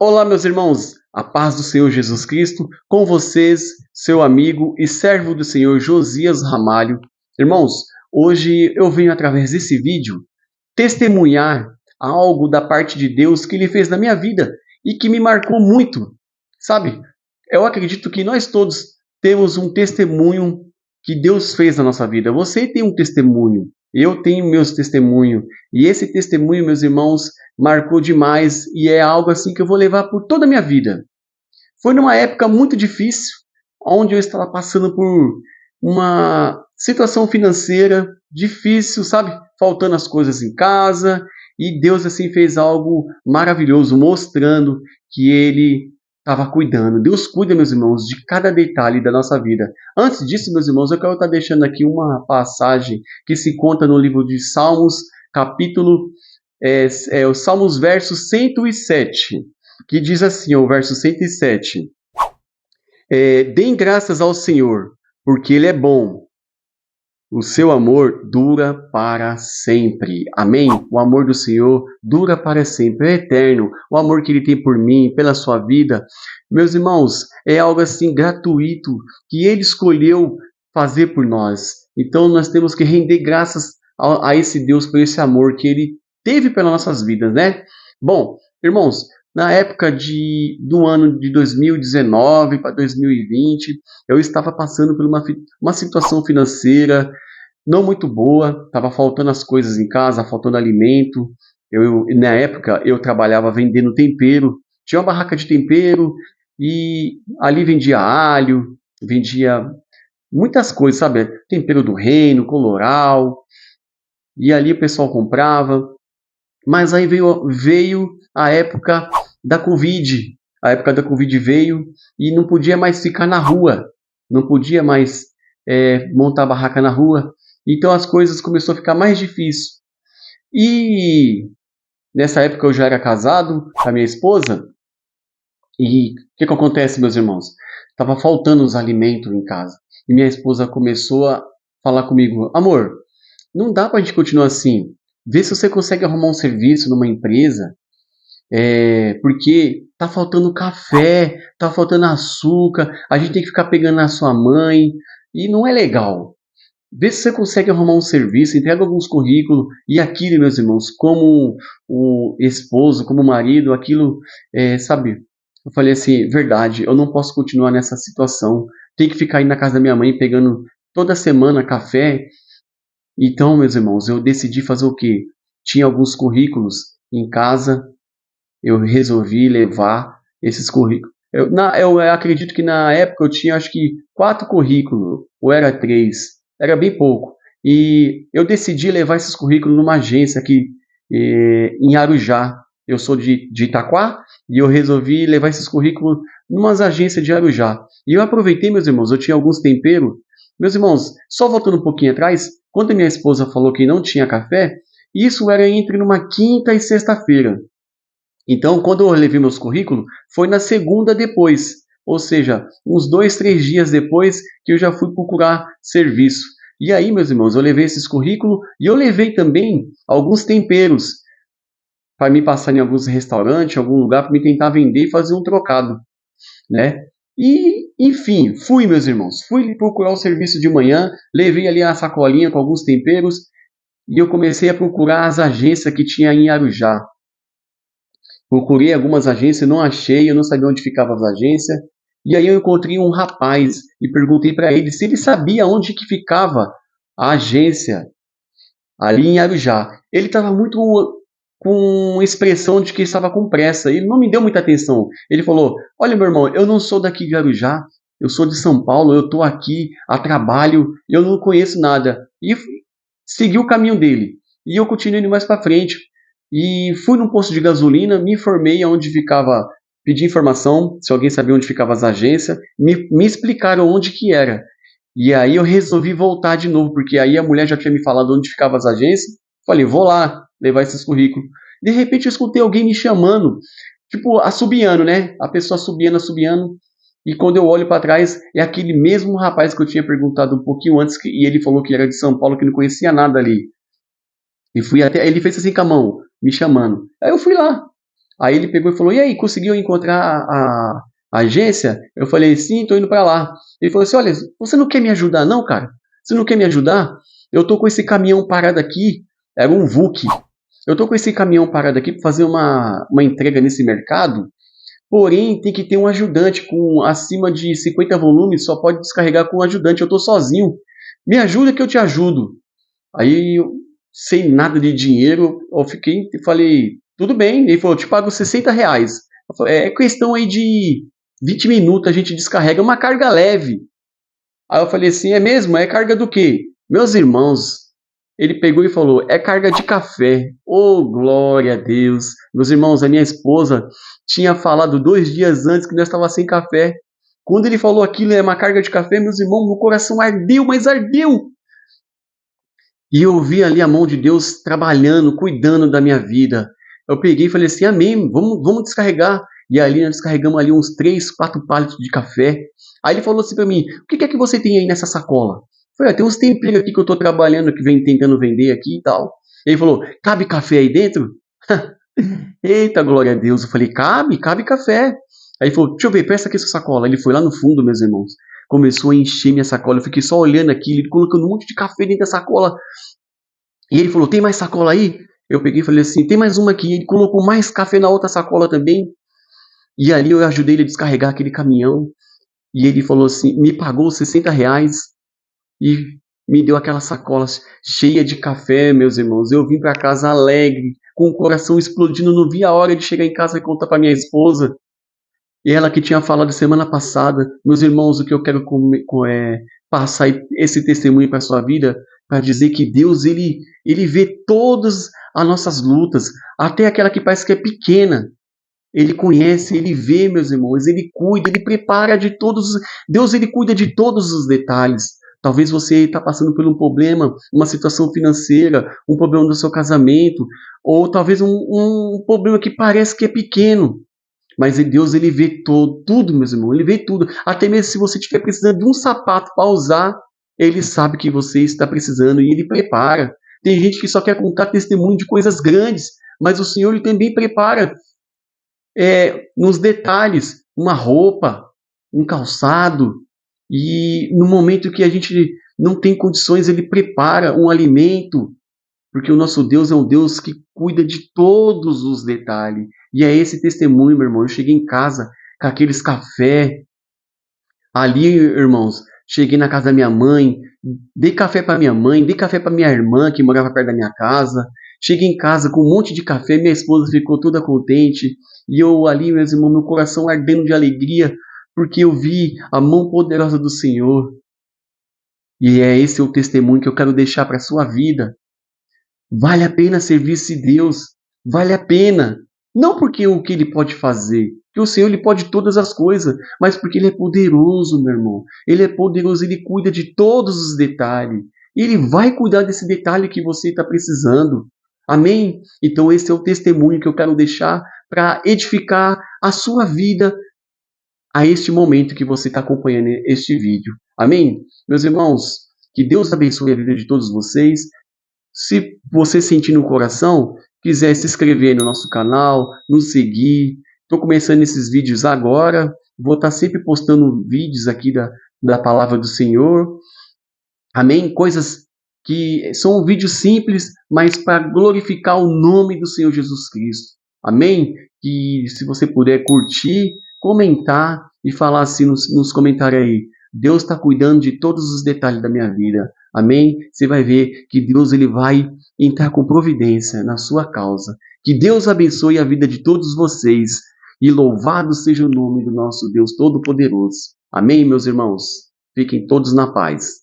Olá, meus irmãos, a paz do Senhor Jesus Cristo, com vocês, seu amigo e servo do Senhor Josias Ramalho. Irmãos, hoje eu venho através desse vídeo testemunhar algo da parte de Deus que Ele fez na minha vida e que me marcou muito, sabe? Eu acredito que nós todos temos um testemunho que Deus fez na nossa vida. Você tem um testemunho, eu tenho meus testemunhos, e esse testemunho, meus irmãos, marcou demais e é algo assim que eu vou levar por toda a minha vida. Foi numa época muito difícil, onde eu estava passando por uma situação financeira difícil, sabe? Faltando as coisas em casa, e Deus assim fez algo maravilhoso, mostrando que Ele estava cuidando. Deus cuida, meus irmãos, de cada detalhe da nossa vida. Antes disso, meus irmãos, eu quero estar deixando aqui uma passagem que se conta no livro de Salmos, capítulo o Salmos verso 107, que diz assim, o verso 107, deem graças ao Senhor, porque Ele é bom, o seu amor dura para sempre. Amém? O amor do Senhor dura para sempre, é eterno. O amor que Ele tem por mim, pela sua vida. Meus irmãos, é algo assim gratuito, que Ele escolheu fazer por nós. Então nós temos que render graças a esse Deus por esse amor que Ele teve pelas nossas vidas, né? Bom, irmãos, na época do ano de 2019 para 2020, eu estava passando por uma situação financeira não muito boa, estava faltando as coisas em casa, faltando alimento. Na época, eu trabalhava vendendo tempero, tinha uma barraca de tempero e ali vendia alho, vendia muitas coisas, sabe? Tempero do reino, coloral, e ali o pessoal comprava. Mas aí veio a época da Covid. A época da Covid veio e não podia mais ficar na rua. Não podia mais montar barraca na rua. Então as coisas começaram a ficar mais difíceis. E nessa época eu já era casado com a minha esposa. E o que acontece, meus irmãos? Estava faltando os alimentos em casa. E minha esposa começou a falar comigo: amor, não dá para a gente continuar assim. Vê se você consegue arrumar um serviço numa empresa, porque tá faltando café, tá faltando açúcar, a gente tem que ficar pegando na sua mãe, e não é legal. Vê se você consegue arrumar um serviço, entrega alguns currículos, e aquilo, meus irmãos, como o esposo, como marido, aquilo, sabe? Eu falei assim, verdade, eu não posso continuar nessa situação, tem que ficar aí na casa da minha mãe pegando toda semana café. Então, meus irmãos, eu decidi fazer o quê? Tinha alguns currículos em casa, eu resolvi levar esses currículos. Eu acredito que na época eu tinha acho que 4 currículos, ou era 3, era bem pouco. E eu decidi levar esses currículos numa agência aqui em Arujá. Eu sou de Itaquá e eu resolvi levar esses currículos numa agência de Arujá. E eu aproveitei, meus irmãos, eu tinha alguns temperos. Meus irmãos, só voltando um pouquinho atrás, quando a minha esposa falou que não tinha café, isso era entre uma quinta e sexta-feira. Então, quando eu levei meus currículos, foi na segunda depois, ou seja, uns 2, 3 dias depois que eu já fui procurar serviço. E aí, meus irmãos, eu levei esses currículos e eu levei também alguns temperos para me passar em alguns restaurantes, algum lugar, para me tentar vender e fazer um trocado, né? E, enfim, fui, meus irmãos, fui procurar o serviço de manhã, levei ali a sacolinha com alguns temperos e eu comecei a procurar as agências que tinha em Arujá. Procurei algumas agências, não achei, eu não sabia onde ficavam as agências. E aí eu encontrei um rapaz e perguntei para ele se ele sabia onde que ficava a agência ali em Arujá. Ele estava muito com expressão de que estava com pressa. Ele não me deu muita atenção. Ele falou: olha, meu irmão, eu não sou daqui de Arujá, eu sou de São Paulo, eu estou aqui a trabalho, eu não conheço nada. E segui o caminho dele. E eu continuei indo mais para frente. E fui num posto de gasolina, me informei onde ficava, pedi informação, se alguém sabia onde ficavam as agências, me explicaram onde que era. E aí eu resolvi voltar de novo, porque aí a mulher já tinha me falado onde ficavam as agências. Falei, vou lá levar esses currículos. De repente eu escutei alguém me chamando, tipo, assobiando, né? A pessoa assobiando, assobiando. E quando eu olho para trás, é aquele mesmo rapaz que eu tinha perguntado um pouquinho antes, e ele falou que era de São Paulo, que não conhecia nada ali. E fui até, ele fez assim com a mão, me chamando. Aí eu fui lá. Aí ele pegou e falou, e aí, conseguiu encontrar a agência? Eu falei, sim, tô indo para lá. Ele falou assim, olha, você não quer me ajudar não, cara? Você não quer me ajudar? Eu tô com esse caminhão parado aqui, era um VUC. Eu tô com esse caminhão parado aqui para fazer uma entrega nesse mercado, porém tem que ter um ajudante com acima de 50 volumes, só pode descarregar com um ajudante, eu tô sozinho. Me ajuda que eu te ajudo. Aí, sem nada de dinheiro, eu fiquei e falei, tudo bem. Ele falou, eu te pago R$ 60. Eu falei, é questão aí de 20 minutos, a gente descarrega uma carga leve. Aí eu falei assim, é mesmo? É carga do quê? Meus irmãos, ele pegou e falou, é carga de café. Oh, glória a Deus. Meus irmãos, a minha esposa tinha falado 2 dias antes que nós estávamos sem café. Quando ele falou aquilo, é uma carga de café, meus irmãos, meu coração ardeu, mas ardeu. E eu vi ali a mão de Deus trabalhando, cuidando da minha vida. Eu peguei e falei assim, amém, vamos descarregar. E ali nós descarregamos ali uns 3, 4 palitos de café. Aí ele falou assim para mim, o que é que você tem aí nessa sacola? Eu falei, tem uns temperos aqui que eu estou trabalhando, que vem tentando vender aqui e tal. Ele falou, cabe café aí dentro? Eita, glória a Deus. Eu falei, cabe café. Aí ele falou, deixa eu ver, presta aqui essa sacola. Ele foi lá no fundo, meus irmãos. Começou a encher minha sacola. Eu fiquei só olhando aquilo, ele colocando um monte de café dentro da sacola. E ele falou, tem mais sacola aí? Eu peguei e falei assim, tem mais uma aqui. Ele colocou mais café na outra sacola também. E ali eu ajudei ele a descarregar aquele caminhão. E ele falou assim, me pagou R$ 60 e me deu aquela sacola cheia de café, meus irmãos. Eu vim para casa alegre, com o coração explodindo. Não vi a hora de chegar em casa e contar para minha esposa. E ela que tinha falado semana passada, meus irmãos, o que eu quero passar esse testemunho para a sua vida, para dizer que Deus, ele vê todas as nossas lutas, até aquela que parece que é pequena. Ele conhece, ele vê, meus irmãos, ele cuida, ele prepara de todos. Deus, ele cuida de todos os detalhes. Talvez você está passando por um problema, uma situação financeira, um problema no seu casamento, ou talvez um problema que parece que é pequeno. Mas Deus, ele vê tudo, meus irmãos, ele vê tudo. Até mesmo se você estiver precisando de um sapato para usar, ele sabe que você está precisando e ele prepara. Tem gente que só quer contar testemunho de coisas grandes, mas o Senhor, ele também prepara nos detalhes, uma roupa, um calçado, e no momento que a gente não tem condições, ele prepara um alimento, porque o nosso Deus é um Deus que cuida de todos os detalhes. E é esse testemunho, meu irmão. Eu cheguei em casa com aqueles café. Ali, irmãos, cheguei na casa da minha mãe, dei café para minha mãe, dei café para minha irmã, que morava perto da minha casa. Cheguei em casa com um monte de café, minha esposa ficou toda contente. E eu ali, meus irmãos, meu coração ardendo de alegria, porque eu vi a mão poderosa do Senhor. E é esse o testemunho que eu quero deixar para a sua vida. Vale a pena servir esse Deus. Vale a pena. Não porque o que ele pode fazer, que o Senhor ele pode todas as coisas, mas porque ele é poderoso, meu irmão. Ele é poderoso, ele cuida de todos os detalhes. E ele vai cuidar desse detalhe que você está precisando. Amém? Então esse é o testemunho que eu quero deixar para edificar a sua vida a este momento que você está acompanhando este vídeo. Amém? Meus irmãos, que Deus abençoe a vida de todos vocês. Se você sentir no coração, quiser se inscrever no nosso canal, nos seguir. Estou começando esses vídeos agora. Vou estar sempre postando vídeos aqui da palavra do Senhor. Amém? Coisas que são vídeos simples, mas para glorificar o nome do Senhor Jesus Cristo. Amém? E se você puder curtir, comentar e falar assim nos comentários aí. Deus está cuidando de todos os detalhes da minha vida. Amém? Você vai ver que Deus ele vai entrar com providência na sua causa. Que Deus abençoe a vida de todos vocês. E louvado seja o nome do nosso Deus Todo-Poderoso. Amém, meus irmãos? Fiquem todos na paz.